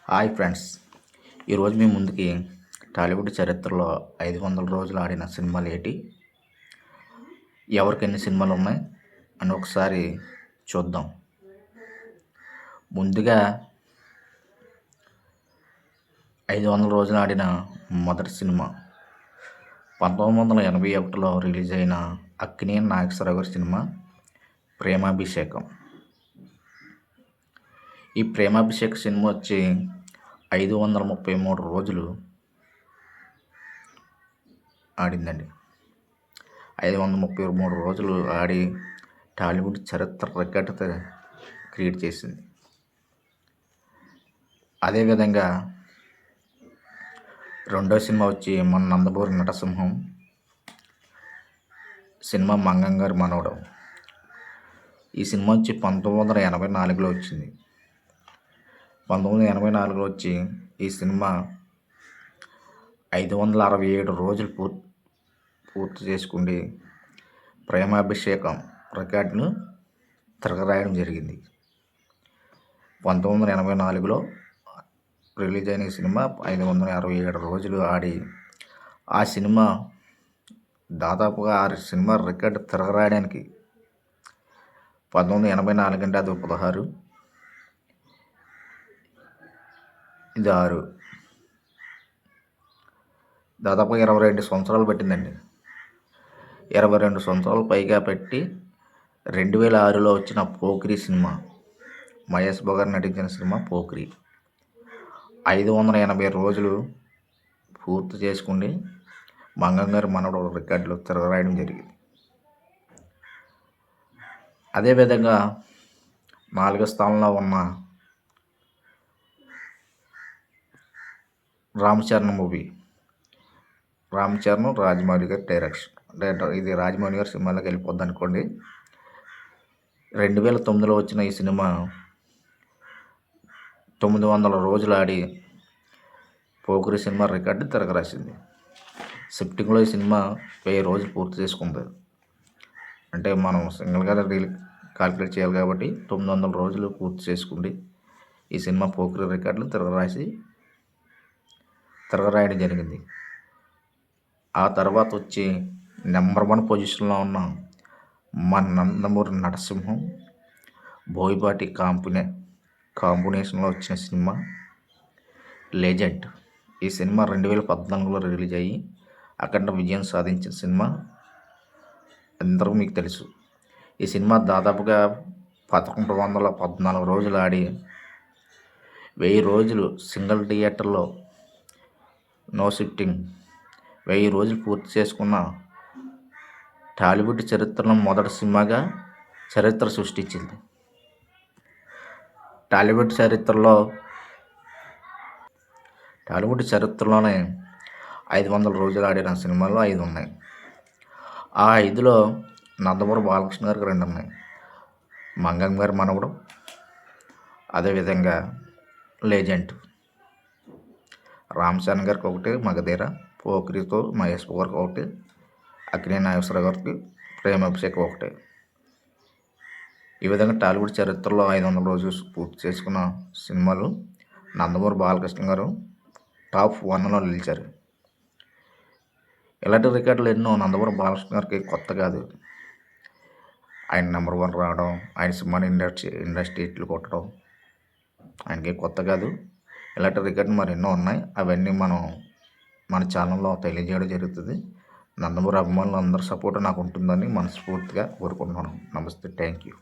Hi friends, ఈరోజు మీ ముందుకి టాలీవుడ్ చరిత్రలో 500 రోజులు ఆడిన సినిమాలు ఏంటి, ఎవరికి ఎన్ని సినిమాలు ఉన్నాయి అని ఒకసారి చూద్దాం. ముందుగా 500 రోజులు ఆడిన మొదటి సినిమా 1981లో రిలీజ్ అయిన అక్కినేని నాగేశ్వరరావు గారి సినిమా ప్రేమాభిషేకం. ఈ ప్రేమాభిషేక సినిమా వచ్చి 533 రోజులు ఆడిందండి. 533 రోజులు ఆడి టాలీవుడ్ చరిత్ర రికార్డు క్రియేట్ చేసింది. అదేవిధంగా రెండో సినిమా వచ్చి మన నందమూరి నటసింహం సినిమా మంగం గారి మనవడు. ఈ సినిమా వచ్చి 1984లో వచ్చింది. 1984లో వచ్చి ఈ సినిమా 567 రోజులు పూర్తి చేసుకుండి ప్రేమాభిషేకం రికార్డును తిరగరాయడం జరిగింది. 1984లో రిలీజ్ అయిన ఈ సినిమా 567 రోజులు ఆడి ఆ సినిమా దాదాపుగా 6 సినిమా రికార్డు తిరగరాయడానికి 1984 అంటే అది 16, ఇది 6, దాదాపు 22 సంవత్సరాలు పట్టిందండి. 22 సంవత్సరాలు పైగా పెట్టి 2006లో వచ్చిన పోకిరి సినిమా, మహేష్ బాబు గారు నటించిన సినిమా పోకిరి 580 రోజులు పూర్తి చేసుకుని మంగం గారి మనవడు రికార్డులు తిరగరాయడం జరిగింది. అదేవిధంగా 4వ స్థానంలో ఉన్న రామ్ చరణ్ మూవీ, రామ్ చరణ్ రాజమౌళి గారి డైరెక్టర్. ఇది రాజమౌళి గారి సినిమాలోకి వెళ్ళిపోద్ది అనుకోండి. 2009లో వచ్చిన ఈ సినిమా 900 రోజులు ఆడి పోకిరి సినిమా రికార్డు తిరగరాసింది. షిఫ్టింగ్లో ఈ సినిమా 1000 రోజులు పూర్తి చేసుకుంది. అంటే మనం సింగిల్గా కాల్కులేట్ చేయాలి కాబట్టి 900 రోజులు పూర్తి చేసుకుంది ఈ సినిమా పోకిరి రికార్డులు తిరగరాయడం జరిగింది. ఆ తర్వాత వచ్చి నెంబర్ 1 పొజిషన్లో ఉన్న మన నందమూరి నటసింహం బోయపాటి కాంబినేషన్లో వచ్చిన సినిమా లెజెండ్. ఈ సినిమా 2014లో రిలీజ్ అయ్యి అఖండ విజయం సాధించిన సినిమా అందరూ మీకు తెలుసు. ఈ సినిమా దాదాపుగా 1114 రోజులు ఆడి 1000 రోజులు సింగిల్ థియేటర్లో నో షిఫ్టింగ్ 1000 రోజులు పూర్తి చేసుకున్న టాలీవుడ్ చరిత్రలో మొదటి సినిమాగా చరిత్ర సృష్టించింది. టాలీవుడ్ చరిత్రలోనే 500 రోజులు ఆడిన సినిమాల్లో 5 ఉన్నాయి. ఆ 5లో నందమూరి బాలకృష్ణ గారికి 2 ఉన్నాయి, మంగం గారి మనవడు, అదేవిధంగా లెజెండ్. రామ్ చరణ్ గారికి 1, మగధీర, పోకిరితో మహేష్ బాబు గారికి 1, అక్కినేని నాగేశ్వరరావు గారికి ప్రేమాభిషేకం 1. ఈ విధంగా టాలీవుడ్ చరిత్రలో 500 రోజులు పూర్తి చేసుకున్న సినిమాలు నందమూరి బాలకృష్ణ గారు టాప్ 1లో నిలిచారు. ఇలాంటి రికార్డులు ఎన్నో నందమూరి బాలకృష్ణ గారికి కొత్త కాదు. ఆయన నెంబర్ 1 రావడం, ఆయన సినిమాని ఇండస్ట్రీ హిట్లు కొట్టడం ఆయనకి కొత్త కాదు. ఇలాంటి రికార్డులు మరి ఎన్నో ఉన్నాయి. అవన్నీ మన ఛానల్లో తెలియజేయడం జరుగుతుంది. నందమూరి అభిమానులు అందరి సపోర్ట్ నాకు ఉంటుందని మనస్ఫూర్తిగా కోరుకుంటున్నాను. నమస్తే, థ్యాంక్ యూ.